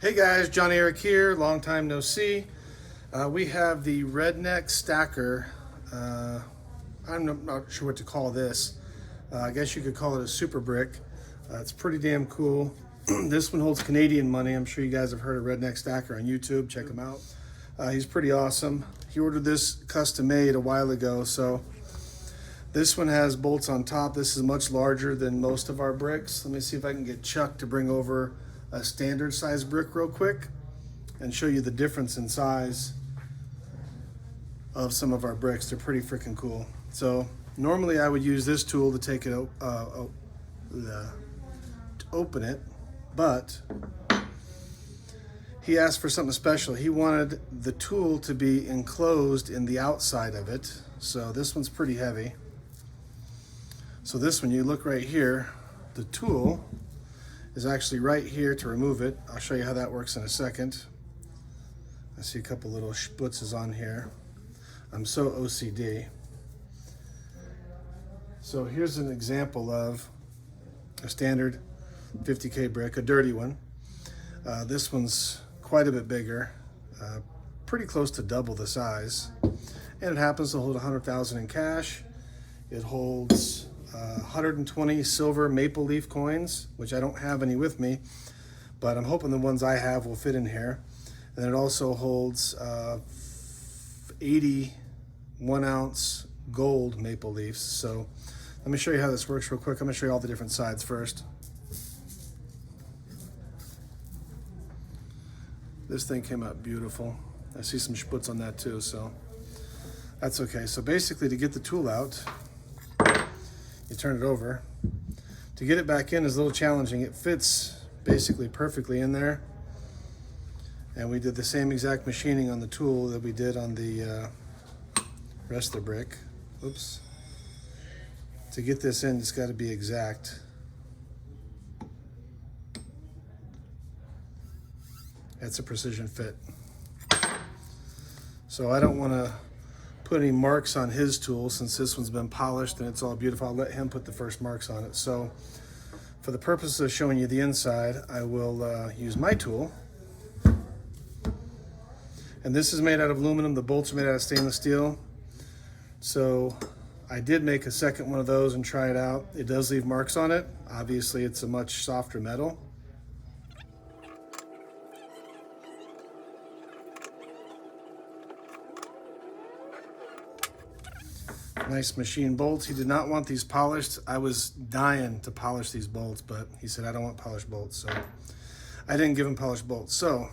Hey guys, Johnny Eric here, long time no see. We have the Redneck stacker. I'm not sure what to call this. I guess you could call it a super brick. It's pretty damn cool. This one holds Canadian money. I'm sure you guys have heard of Redneck Stacker on YouTube. Check him out. He's pretty awesome. He ordered this custom made a while ago. So this one has bolts on top. This is much larger than most of our bricks. Let me see if I can get Chuck to bring over a standard size brick real quick and show you the difference in size of some of our bricks. They're pretty freaking cool. So normally I would use this tool to take it to open it, but he asked for something special. He wanted the tool to be enclosed in the outside of it. So this one's pretty heavy. So this one, you look right here, the tool is actually right here to remove it. I'll show you how that works in a second. I see a couple little splitzes on here. I'm so OCD. So here's an example of a standard 50K brick, a dirty one. This one's quite a bit bigger, pretty close to double the size. And it happens to hold 100,000 in cash. It holds 120 silver maple leaf coins, which I don't have any with me, but I'm hoping the ones I have will fit in here. And it also holds 80 1-ounce gold maple leaves. So let me show you how this works real quick. I'm gonna show you all the different sides first. This thing came out beautiful. I see some sputz on that too, so that's okay. So basically, to get the tool out, you turn it over. To get it back in is a little challenging. It fits basically perfectly in there. And we did the same exact machining on the tool that we did on the rest of the brick. Oops. To get this in, it's got to be exact. That's a precision fit. So I don't want to put any marks on his tool since this one's been polished and it's all beautiful. I'll let him put the first marks on it. So for the purpose of showing you the inside, I will use my tool. And this is made out of aluminum. The bolts are made out of stainless steel. So I did make a second one of those and try it out. It does leave marks on it. Obviously, it's a much softer metal. Nice machine bolts. He did not want these polished. I was dying to polish these bolts, but he said, I don't want polished bolts. So I didn't give him polished bolts. So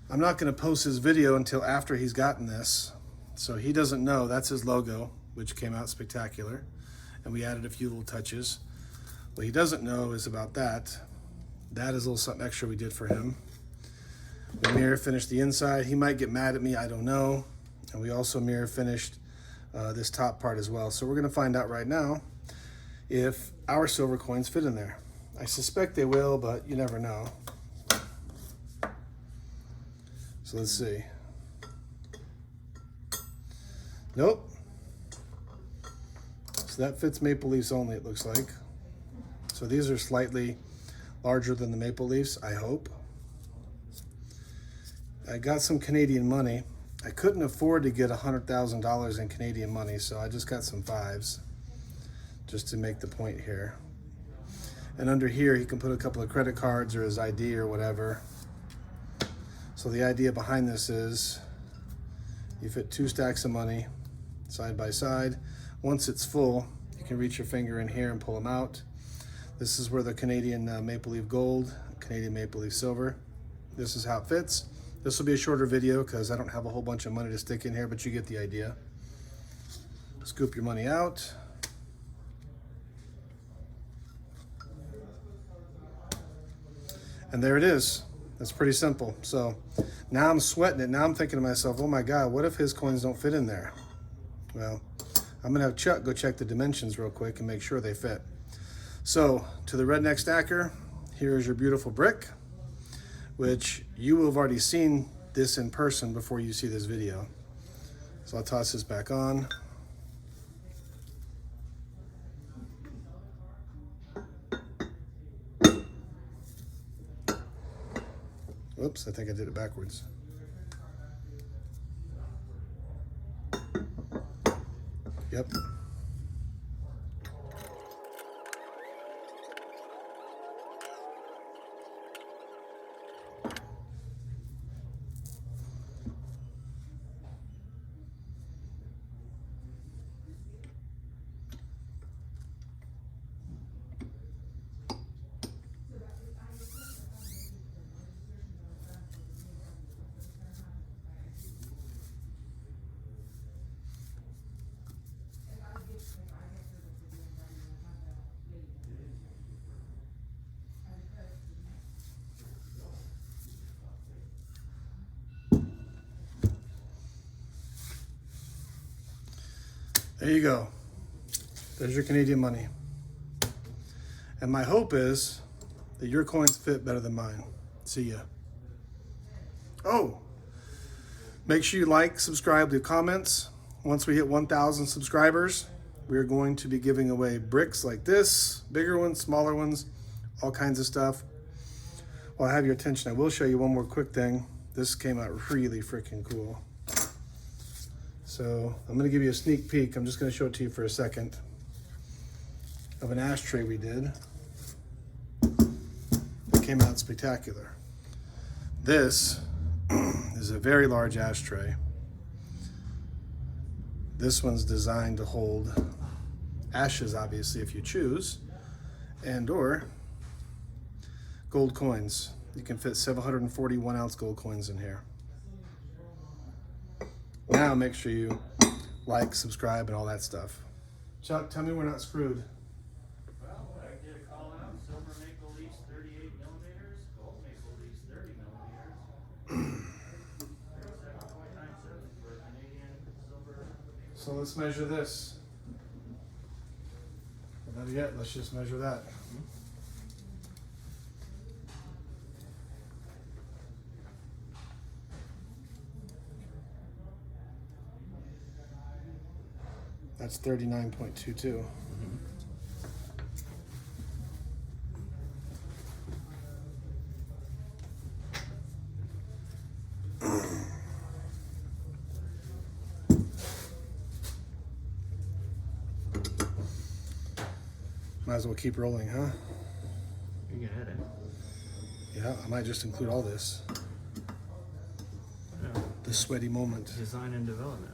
I'm not going to post his video until after he's gotten this. So he doesn't know. That's his logo, which came out spectacular. And we added a few little touches. What he doesn't know is about that. That is a little something extra we did for him. We mirror finished the inside. He might get mad at me, I don't know. And we also mirror finished this top part as well. So we're going to find out right now if our silver coins fit in there. I suspect they will, but you never know. So let's see. Nope. So that fits maple leaves only, it looks like. So these are slightly larger than the maple leaves, I hope. I got some Canadian money. I couldn't afford to get $100,000 in Canadian money, so I just got some fives just to make the point here. And under here, he can put a couple of credit cards or his ID or whatever. So the idea behind this is you fit 2 stacks of money side by side. Once it's full, you can reach your finger in here and pull them out. This is where the Canadian maple leaf gold, Canadian maple leaf silver. This is how it fits. This will be a shorter video because I don't have a whole bunch of money to stick in here, but you get the idea. Scoop your money out. And there it is. That's pretty simple. So now I'm sweating it. Now I'm thinking to myself, oh my God, what if his coins don't fit in there? Well, I'm gonna have Chuck go check the dimensions real quick and make sure they fit. So to the Redneck Stacker, here is your beautiful brick, which you will have already seen this in person before you see this video. So I'll toss this back on. Whoops, I think I did it backwards. Yep. There you go. There's your Canadian money. And my hope is that your coins fit better than mine. See ya. Oh, make sure you like, subscribe, leave comments. Once we hit 1,000 subscribers, we're going to be giving away bricks like this, bigger ones, smaller ones, all kinds of stuff. While I have your attention, I will show you one more quick thing. This came out really freaking cool. So I'm going to give you a sneak peek. I'm just going to show it to you for a second of an ashtray we did. It came out spectacular. This is a very large ashtray. This one's designed to hold ashes, obviously, if you choose, and or gold coins. You can fit 741 ounce gold coins in here. Now make sure you like, subscribe, and all that stuff. Chuck, tell me we're not screwed. Well, I did a call out. Silver maple leafs 38 millimeters. Gold maple leafs 30 millimeters. 37.97 for Canadian silver. So let's measure this. Or better yet, let's just measure that. That's 39.22. Might as well keep rolling, huh? You can hit it. Yeah, I might just include all this. Yeah. The sweaty moment. Design and development.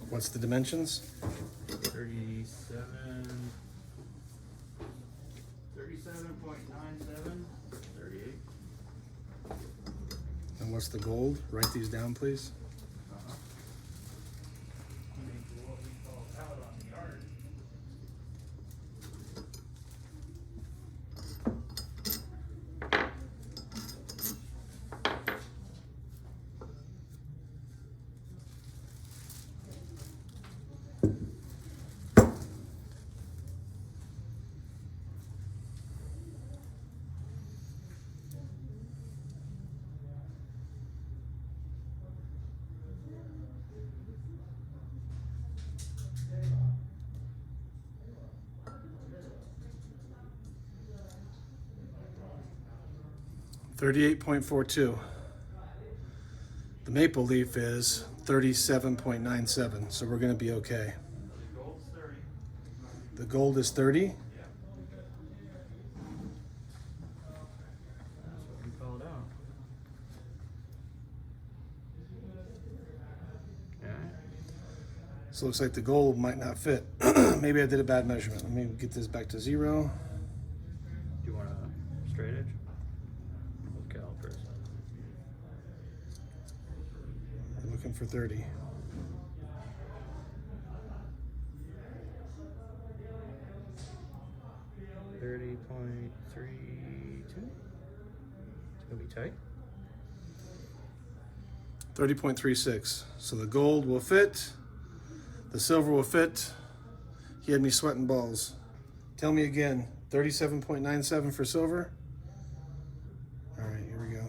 What's the dimensions? 37. 37.97. 38. And what's the gold? Write these down, please. What we call pallet on the yard. $38.42. The maple leaf is 37.97, so we're going to be okay. The gold's 30. The gold is 30. Yeah. That's what we called out. Yeah. So it looks like the gold might not fit. Maybe I did a bad measurement. Let me get this back to 0. Do you want a straight edge? With calipers. I'm looking for 30. $30.32. It's gonna be tight. 30.36. So the gold will fit. The silver will fit. He had me sweating balls. Tell me again. 37.97 for silver. All right, here we go.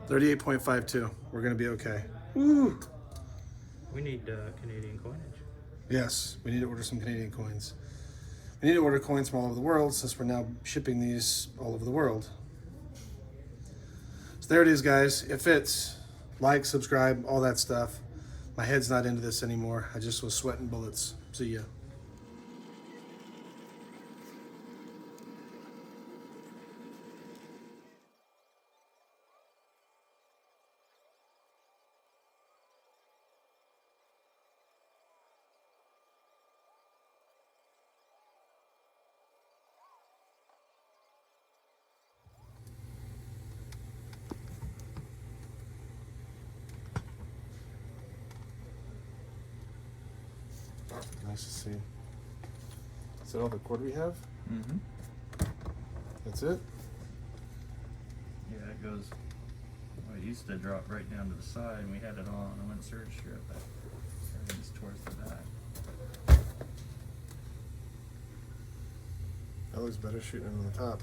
38.52. We're gonna be okay. Woo! We need Canadian coinage. Yes, we need to order some Canadian coins. We need to order coins from all over the world since we're now shipping these all over the world. So there it is, guys. It fits. Like, subscribe, all that stuff. My head's not into this anymore. I just was sweating bullets. See ya. Nice to see. Is that all the cord we have? Mm-hmm. That's it? Yeah, it goes. Well, it used to drop right down to the side, and we had it on a one-third strip, but everything's towards the back. That looks better shooting on the top.